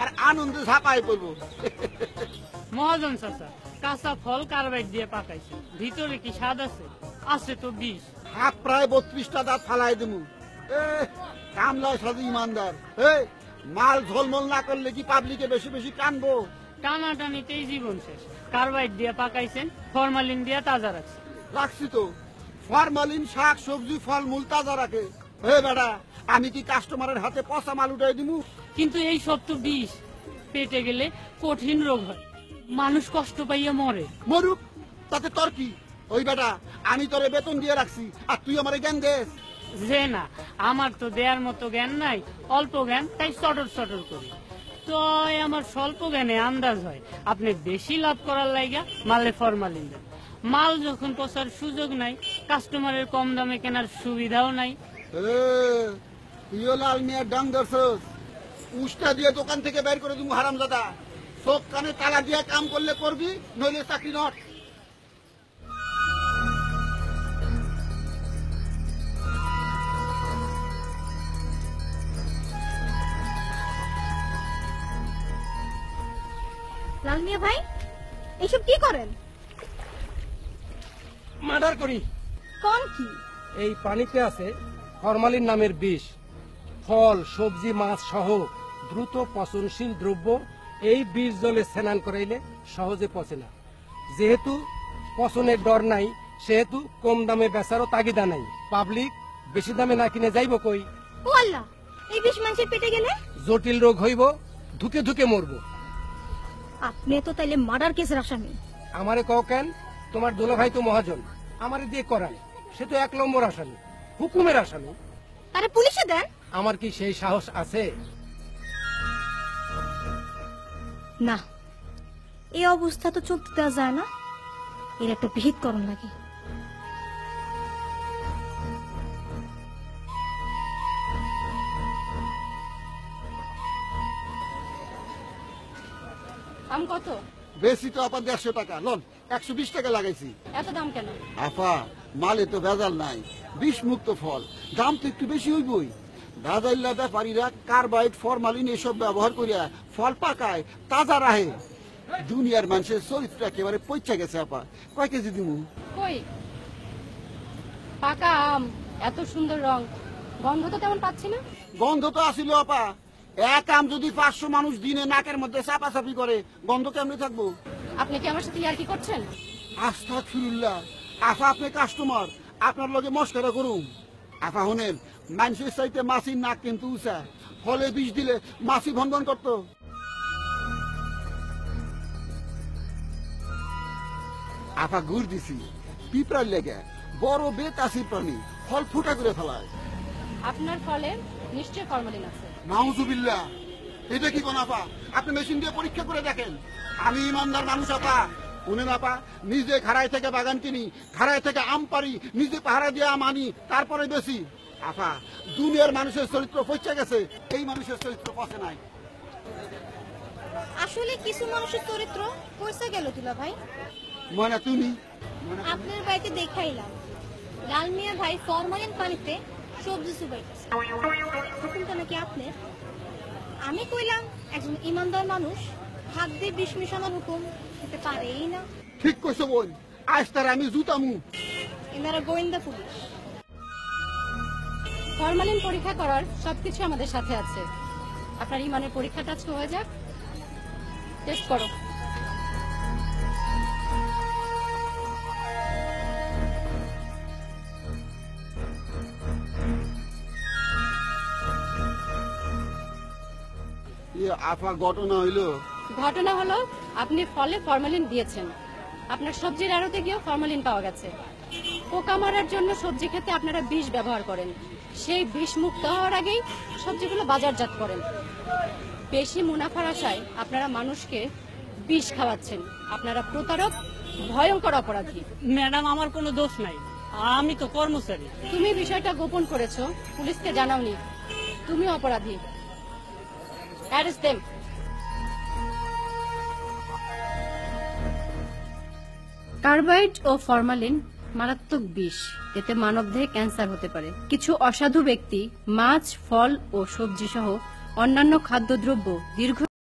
আর আনন্দে ঝাঁপাই পড়বো। মহাজন চাচা, কাঁচা ফল কার্বাইড দিয়ে পাকাইছে, ভিতরে কি স্বাদ আছে? আছে তো বিষ। হাত প্রায় 32টা দাঁত ফালাই দেবো। কামলা সাধু ইমানদার। মাল ঝোলমল না করলে কি পাবলিকে বেশি বেশি টানবো? টানাটানিতেই জীবন শেষ। কার্বাইড দিয়ে পাকাইছেন, ফরমালিন দিয়ে তাজা রাখছে। রাখছি তো, ফরমালিন শাক সবজি ফল মূল তাজা রাখে। বেটা, আমি কি কাস্টমারের হাতে পচা মাল উঠাই দিমু? কিন্তু এই সব তো বিষ, পেটে গেলে কঠিন রোগ হয়, মানুষ কষ্ট পাইয়া মরে। মরুক, তাতে তোর কি? ওই বেটা, আমি তোরে বেতন দিয়ে রাখছি আর তুই আমারে জ্ঞান দেস? যে না, আমার তো দেয়ার মতো জ্ঞান নাই, অল্প জ্ঞান, তাই চটর চটর করি। তো আমার স্বল্প জ্ঞানে আন্দাজ হয় আপনি বেশি লাভ করার লাইগা মালে ফরমালিন দেন। মাল যখন পচার সুযোগ নাই, কাস্টমারের কম দামে কেনার সুবিধাও নাই। তুইও লাল মিয়ার ডাং ধরছস, উষ্টা দিয়ে দোকান থেকে বের করে দিবো হারামজাদা। চোখ কানে তালা দিয়ে কাম করলে করবি, নইলে চাকরি নট। লাল মিয়া ভাই, এইসব কি করেন? মার্ডার করি। কোন কি? এই পানিতে আছে ফরমালিন নামের বিষ। ফল সবজি মাছ সহ দ্রুত পচনশীল দ্রব্য এই বিষ জলে স্নান করাইলে সহজে পচে না। যেহেতু পচনের ডর নাই, সেহেতু কম দামে বেচারও তাগিদা নাই। পাবলিক বেশি দামে না কিনে যাইব কই? ও আল্লাহ, এই বিষ মানুষের পেটে গেলে জটিল রোগ হইব, ধুকে ধুকে মরবো। আপনি তো তাইলে মার্ডার কেসের আসামি। আমারে কও কেন? তোমার দুলাভাই তো মহাজন, আমারে দিয়ে করান। সে তো 1 নম্বর আসামি, হুকুমের আসামি। আরে পুলিশে দেন। আমার কি সেই সাহস আছে? না, এই অবস্থা তো চলতে দেওয়া যায় না। এর একটা বিহিত করণ লাগে। আম কত? বেশি তো আপা 150 টাকা। লন, 120 টাকা লাগাইছি। এত দাম কেন? আপা, মালে তো ভেজাল নাই, বিষ মুক্ত ফল, দাম তো একটু বেশি হইবই। ভেজাল্লা ব্যাপারীরা কার্বাইড ফরমালিন এসব ব্যবহার করিয়া ফল পাকায়, তাজা রাহে। দুনিয়ার মানুষের চরিত্র একেবারে পইচা গেছে। আপা, কয় কেজি দিমু? কই পাকা আম, এত সুন্দর রং, গন্ধ তো তেমন পাচ্ছি না। গন্ধ তো আসিল আপা। এক আম যদি 500 মানুষ দিনে নাকের মধ্যে চাপাচাপি করে, গন্ধ কেমনে থাকবো? আপনি কি আমার সাথে ইয়ার্কি করছেন? আস্তাগফিরুল্লাহ। আফা, আপনি কাস্টমার, আপনার লগে মস্করা করুন। আফা হনেন, মানুষের চাইতে মাছির নাক কিন্তু উঁচা, ফলে বিষ দিলে মাছি ভনভন করত। আফা গুড় দিছি পিঁপড়ার লেগে, বড় বেতাসি প্রাণী, ফল ফুটা করে ফেলায়। আপনার ফলে নিশ্চয় ফরমালিন আছে। নাউজুবিল্লাহ, এটা কি কোন আপা? আপনি মেশিন দিয়ে পরীক্ষা করে দেখেন। আমি ইমানদার মানুষ আপা। উনি আপা, নিজে খাড়াই থেকে বাগান কিনি, খাড়াই থেকে আম পারি, নিজে পাহারা দিয়ে আম আনি, তারপরে বেশি। আপা, দুনিয়ার মানুষের চরিত্র পচে গেছে, এই মানুষের চরিত্র পচে নাই। আসলে কিছু মানুষের চরিত্র পয়সা গেল তুলা ভাই। মনে তুমি আপনার বাড়িতে দেখাইলাম লাল মিয়া ভাই ফরমালিন পানিতে সবজি চুবাইতেছে, হুকুমটা নাকি আপনার। আমি কইলাম একজন ইমানদার মানুষ হাত দিয়ে বিষ মিশানোর হুকুম দিতে পারেই না। ঠিক কইছো বোন, আজ তার আমি জুতামু। এনারা গোয়েন্দা পুলিশ। ফরমালিন পরীক্ষা করার সবকিছু আমাদের সাথে আছে। আপনার ইমানের পরীক্ষাটা আজকে হয়ে যাক। টেস্ট করো। আফা, ঘটনা হইলো আপনি ফলে ফরমালিন দিয়েছেন। আপনার সবজির আড়তে গিয়েও ফরমালিন পাওয়া গেছে। পোকা মারার জন্য সবজি খেতে আপনারা বিষ ব্যবহার করেন। সেই বিষ মুক্ত হওয়ার আগেই সবজিগুলো বাজারজাত করেন। বেশি মুনাফার আশায় আপনারা মানুষকে বিষ খাওয়াচ্ছেন। আপনারা প্রতারক, ভয়ঙ্কর অপরাধী। ম্যাডাম, আমার কোনো দোষ নাই, আমি তো কর্মচারী। তুমি বিষয়টা গোপন করেছো, পুলিশকে জানাওনি, তুমি অপরাধী। Arrest them. কার্বাইড ও ফরমালিন মারাত্মক বিষ। এতে মানবদেহে ক্যান্সার হতে পারে। কিছু অসাধু ব্যক্তি মাছ, ফল ও সবজি সহ অন্যান্য খাদ্যদ্রব্য দীর্ঘ